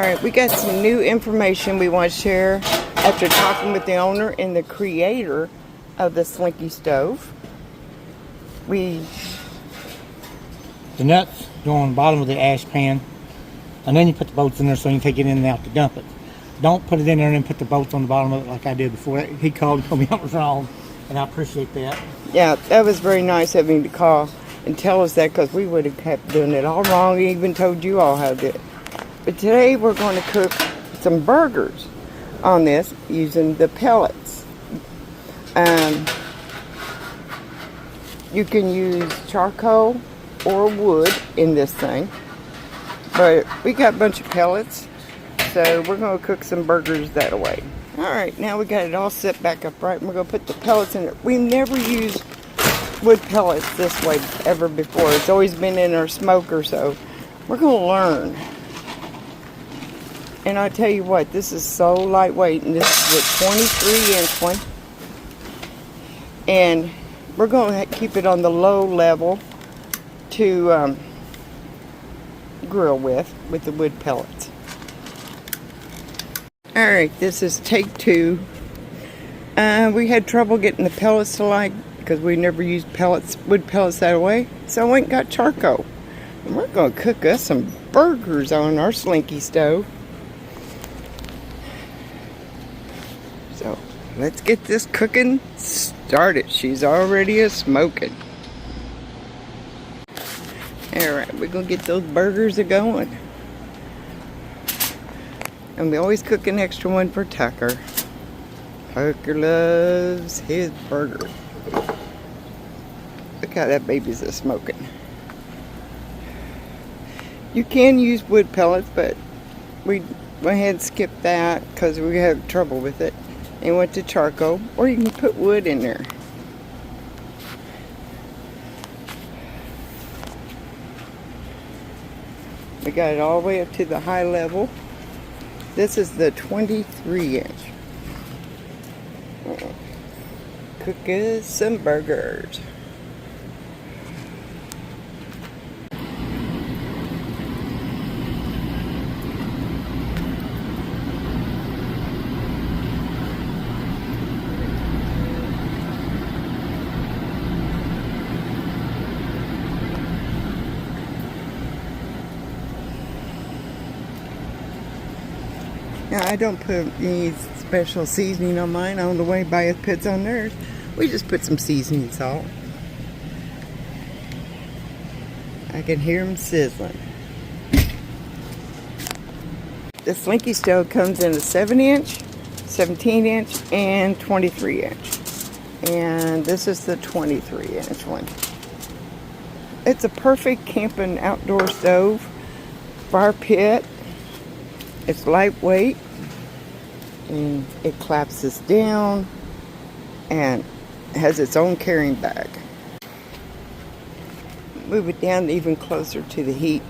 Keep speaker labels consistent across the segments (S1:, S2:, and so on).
S1: Alright, we got some new information we want to share after talking with the owner and the creator of the Slinky stove. The
S2: nuts go on the bottom of the ash pan, and then you put the bolts in there so you can take it in and out to dump it. Don't put it in there and then put the bolts on the bottom of it like I did before. He called and told me I was wrong, and I appreciate that.
S1: Yeah, that was very nice of him to call and tell us that, because we would have kept doing it all wrong. He even told you all how to do it. But today we're going to cook some burgers on this using the pellets. You can use charcoal or wood in this thing, but we got a bunch of pellets, so we're going to cook some burgers that way. Alright, now we got it all set back up right, and we're going to put the pellets in it. We've never used wood pellets this way ever before. It's always been in our smoker, so we're going to learn. And I tell you what, this is so lightweight, and this is a 23-inch one. And we're going to keep it on the low level to grill with the wood pellets. Alright, this is take 2. We had trouble getting the pellets to light because we never used wood pellets that way. So I went and got charcoal. And we're going to cook us some burgers on our Slinky stove. So let's get this cooking started. She's already a-smoking. Alright, we're going to get those burgers a-going. And we always cook an extra one for Tucker. Tucker loves his burger. Look how that baby's a-smoking. You can use wood pellets, but we went ahead and skipped that because we had trouble with it. And went to charcoal, or you can put wood in there. We got it all the way up to the high level. This is the 23-inch. Cook us some burgers. Now, I don't put any special seasoning on mine. I don't know why anybody puts on theirs. We just put some seasoning salt. I can hear them sizzling. The Slinky stove comes in a 7-inch, 17-inch, and 23-inch. And this is the 23-inch one. It's a perfect camping outdoor stove. Fire pit. It's lightweight, and it collapses down and has its own carrying bag. Move it down even closer to the heat.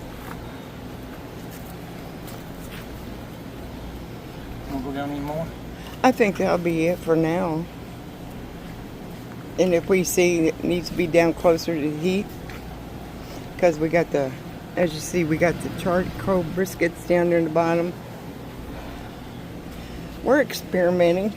S2: We're going to need more?
S1: I think that'll be it for now. And if we see it needs to be down closer to the heat, because we got as you see, we got the charcoal briskets down there in the bottom. We're experimenting.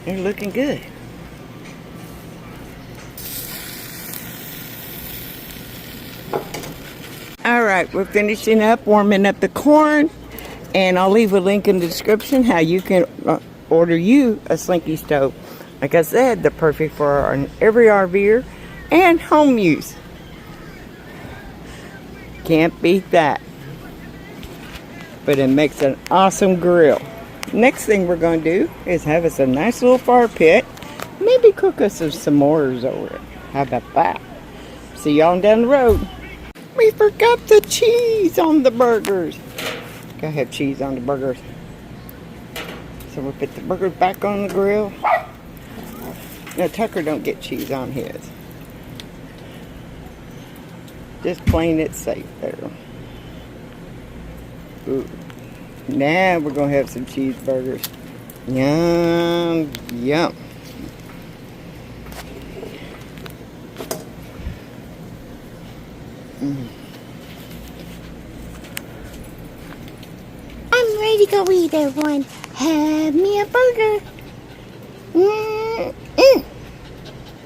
S1: They're looking good. Alright, we're finishing up, warming up the corn. And I'll leave a link in the description how you can order you a Slinky stove. Like I said, they're perfect for every RVer and home use. Can't beat that. But it makes an awesome grill. Next thing we're going to do is have us a nice little fire pit. Maybe cook us some s'mores over it. How about that? See y'all down the road. We forgot the cheese on the burgers. Gotta have cheese on the burgers. So we'll put the burgers back on the grill. No, Tucker don't get cheese on his. Just plain it safe there. Ooh. Now we're gonna have some cheeseburgers. Yum, yum.
S3: I'm ready to go eat, everyone. Have me a burger.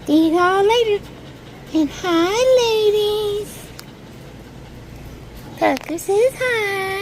S3: See you all later. And hi, ladies. Tucker says hi.